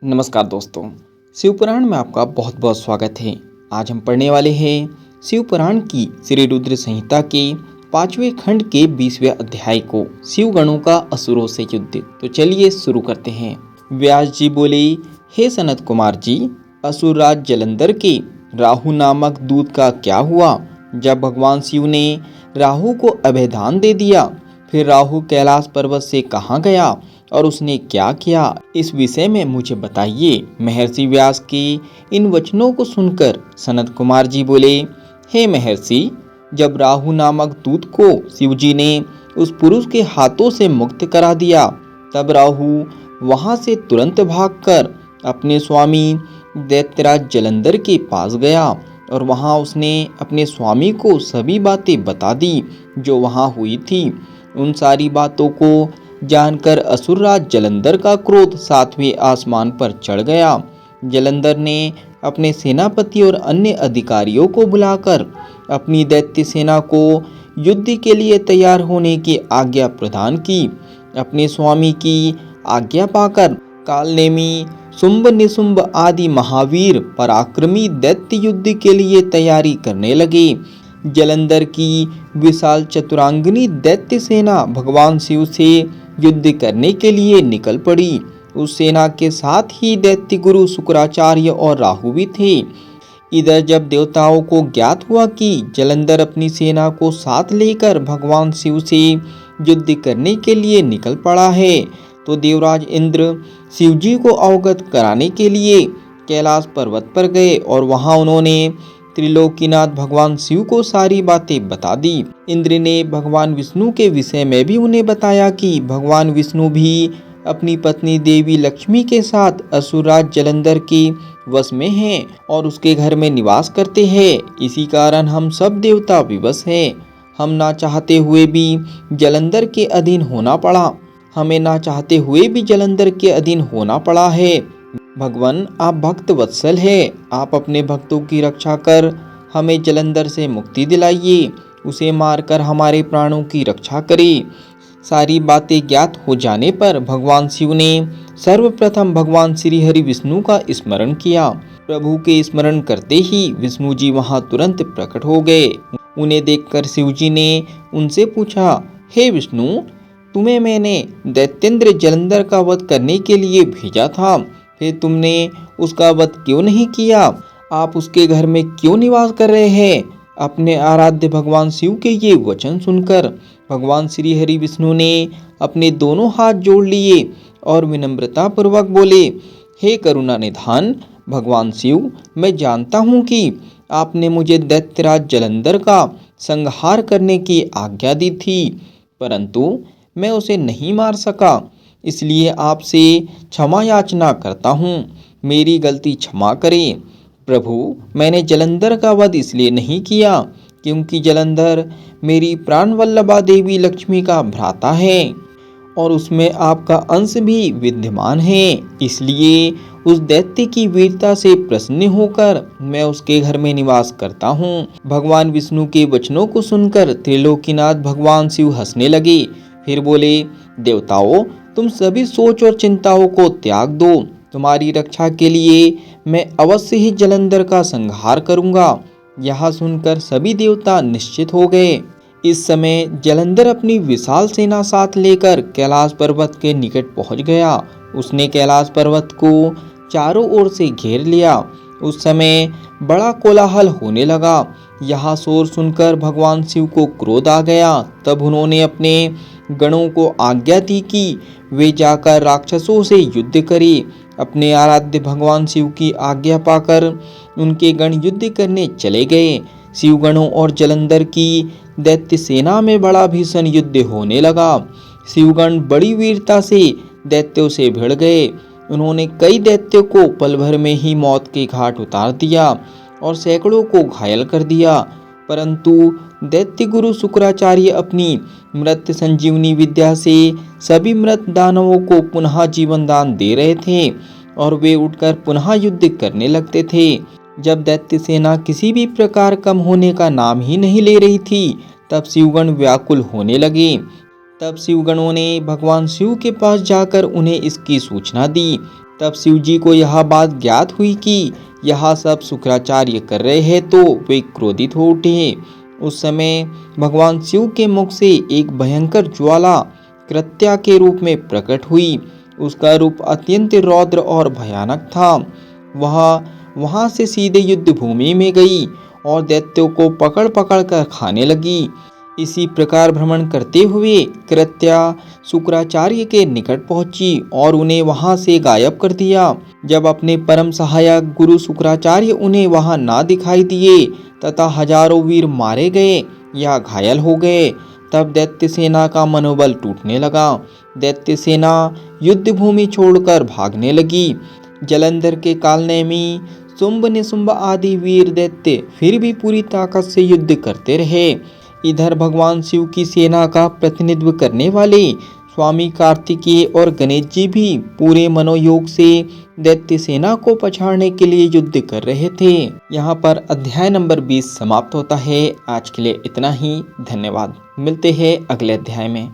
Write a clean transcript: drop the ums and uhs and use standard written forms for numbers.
नमस्कार दोस्तों, शिव पुराण में आपका बहुत बहुत स्वागत है। आज हम पढ़ने वाले हैं शिव पुराण की श्री रुद्र संहिता के 5वें खंड के 20वें अध्याय को, शिव गणों का असुरों से युद्ध। तो चलिए शुरू करते हैं। व्यास जी बोले, हे सनत कुमार जी, असुर राज जलंधर के राहु नामक दूत का क्या हुआ? जब भगवान शिव ने राहु को अभयदान दे दिया, फिर राहु कैलाश पर्वत से कहाँ गया और उसने क्या किया, इस विषय में मुझे बताइए। महर्षि व्यास के इन वचनों को सुनकर सनत कुमार जी बोले, हे महर्षि, जब राहु नामक दूत को शिवजी ने उस पुरुष के हाथों से मुक्त करा दिया, तब राहु वहां से तुरंत भागकर अपने स्वामी दैत्यराज जलंधर के पास गया और वहां उसने अपने स्वामी को सभी बातें बता दी जो वहां हुई थी। उन सारी बातों को जानकर असुरराज जलंधर का क्रोध 7वें आसमान पर चढ़ गया। जलंधर ने अपने सेनापति और अन्य अधिकारियों को बुलाकर अपनी दैत्य सेना को युद्ध के लिए तैयार होने की आज्ञा प्रदान की। अपने स्वामी की आज्ञा पाकर कालनेमी, शुंभ निशुंभ आदि महावीर पराक्रमी दैत्य युद्ध के लिए तैयारी करने लगे। जलंधर की विशाल चतुरांगनी दैत्य सेना भगवान शिव से युद्ध करने के लिए निकल पड़ी। उस सेना के साथ ही दैत्य गुरु शुक्राचार्य और राहु भी थे। इधर जब देवताओं को ज्ञात हुआ कि जलंधर अपनी सेना को साथ लेकर भगवान शिव से युद्ध करने के लिए निकल पड़ा है, तो देवराज इंद्र शिवजी को अवगत कराने के लिए कैलाश पर्वत पर गए और वहां उन्होंने त्रिलोकीनाथ भगवान शिव को सारी बातें बता दी। इंद्र ने भगवान विष्णु के विषय में भी उन्हें बताया कि भगवान विष्णु भी अपनी पत्नी देवी लक्ष्मी के साथ असुरराज जलंधर के वश में हैं और उसके घर में निवास करते हैं। इसी कारण हम सब देवता विवश हैं। हम ना चाहते हुए भी जलंधर के अधीन होना पड़ा हमें ना चाहते हुए भी जलंधर के अधीन होना पड़ा है। भगवान, आप भक्त वत्सल है, आप अपने भक्तों की रक्षा कर हमें जलंधर से मुक्ति दिलाइए, उसे मारकर हमारे प्राणों की रक्षा करें। सारी बातें ज्ञात हो जाने पर भगवान शिव ने सर्वप्रथम भगवान श्री हरि विष्णु का स्मरण किया। प्रभु के स्मरण करते ही विष्णु जी वहां तुरंत प्रकट हो गए। उन्हें देखकर शिव जी ने उनसे पूछा, हे विष्णु, तुम्हें मैंने दैत्येंद्र जलंधर का वध करने के लिए भेजा था, फिर तुमने उसका वध क्यों नहीं किया? आप उसके घर में क्यों निवास कर रहे हैं? अपने आराध्य भगवान शिव के ये वचन सुनकर भगवान श्री हरि विष्णु ने अपने दोनों हाथ जोड़ लिए और विनम्रता पूर्वक बोले, हे करुणा निधान भगवान शिव, मैं जानता हूँ कि आपने मुझे दैत्यराज जलंधर का संहार करने की आज्ञा दी थी, परंतु मैं उसे नहीं मार सका, इसलिए आपसे क्षमा याचना करता हूँ। मेरी गलती क्षमा करें। प्रभु, मैंने जलंधर का वध इसलिए नहीं किया क्योंकि जलंधर मेरी प्राण वल्लभा देवी लक्ष्मी का भ्राता है और उसमें आपका अंश भी विद्यमान है। इसलिए उस दैत्य की वीरता से प्रसन्न होकर मैं उसके घर में निवास करता हूँ। भगवान विष्णु के वचनों को सुनकर त्रिलोकीनाथ भगवान शिव हंसने लगे। फिर बोले, देवताओं, तुम सभी सोच और चिंताओं को त्याग दो। तुम्हारी रक्षा के लिए मैं अवश्य ही जलंधर का संहार करूंगा। यह सुनकर सभी देवता निश्चित हो गए। इस समय जलंधर अपनी विशाल सेना साथ लेकर कैलाश पर्वत के निकट पहुंच गया। उसने कैलाश पर्वत को चारों ओर से घेर लिया। उस समय बड़ा कोलाहल होने लगा। यह शोर सुनकर भगवान शिव को क्रोध आ गया। तब उन्होंने अपने गणों को आज्ञा दी कि वे जाकर राक्षसों से युद्ध करें। अपने आराध्य भगवान शिव की आज्ञा पाकर उनके गण युद्ध करने चले गए। शिवगणों और जलंधर की दैत्य सेना में बड़ा भीषण युद्ध होने लगा। शिवगण बड़ी वीरता से दैत्यों से भिड़ गए। उन्होंने कई दैत्यों को पल भर में ही मौत के घाट उतार दिया और सैकड़ों को घायल कर दिया, परंतु दैत्य गुरु शुक्राचार्य अपनी मृत संजीवनी विद्या से सभी मृत दानवों को पुनः जीवन दान दे रहे थे और वे उठकर पुनः युद्ध करने लगते थे। जब दैत्य सेना किसी भी प्रकार कम होने का नाम ही नहीं ले रही थी, तब शिवगण व्याकुल होने लगे। तब शिवगणों ने भगवान शिव के पास जाकर उन्हें इसकी सूचना दी। तब शिव जी को यह बात ज्ञात हुई कि यह सब शुक्राचार्य कर रहे हैं, तो वे क्रोधित हो उठे। उस समय भगवान शिव के मुख से एक भयंकर ज्वाला कृत्या के रूप में प्रकट हुई। उसका रूप अत्यंत रौद्र और भयानक था। वह वहां से सीधे युद्ध भूमि में गई और दैत्यों को पकड़ पकड़ कर खाने लगी। इसी प्रकार भ्रमण करते हुए कृत्या शुक्राचार्य के निकट पहुंची और उन्हें वहां से गायब कर दिया। जब अपने परम सहायक गुरु शुक्राचार्य उन्हें वहां ना दिखाई दिए तथा हजारों वीर मारे गए या घायल हो गए, तब दैत्य सेना का मनोबल टूटने लगा। दैत्य सेना युद्ध भूमि छोड़कर भागने लगी। जलंधर के कालनेमी, शुंभ निशुंभ आदि वीर दैत्य फिर भी पूरी ताकत से युद्ध करते रहे। इधर भगवान शिव की सेना का प्रतिनिधित्व करने वाले स्वामी कार्तिकेय और गणेश जी भी पूरे मनोयोग से दैत्य सेना को पछाड़ने के लिए युद्ध कर रहे थे। यहाँ पर अध्याय नंबर 20 समाप्त होता है। आज के लिए इतना ही। धन्यवाद। मिलते हैं अगले अध्याय में।